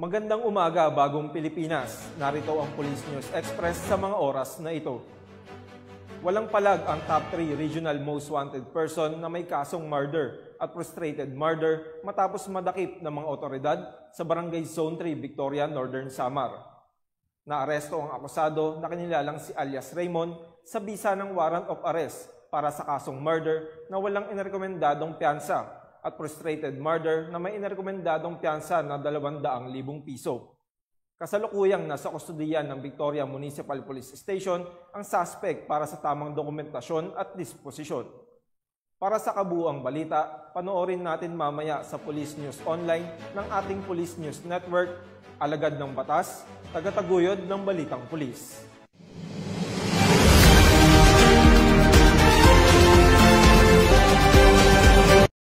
Magandang umaga, bagong Pilipinas. Narito ang Police News Express sa mga oras na ito. Walang palag ang top 3 regional most wanted person na may kasong murder at frustrated murder matapos madakip ng mga otoridad sa Barangay Zone 3, Victoria, Northern Samar. Naaresto ang akusado na kinilalang si alias Raymond sa bisa ng warrant of arrest para sa kasong murder na walang inirekomendadong piyansa at frustrated murder na may inirekomendadong piyansa na 200,000 piso. Kasalukuyang nasa kustudiyan ng Victoria Municipal Police Station ang suspect para sa tamang dokumentasyon at disposisyon. Para sa kabuuang balita, panoorin natin mamaya sa Police News Online ng ating Police News Network, alagad ng batas, tagataguyod ng balitang pulis.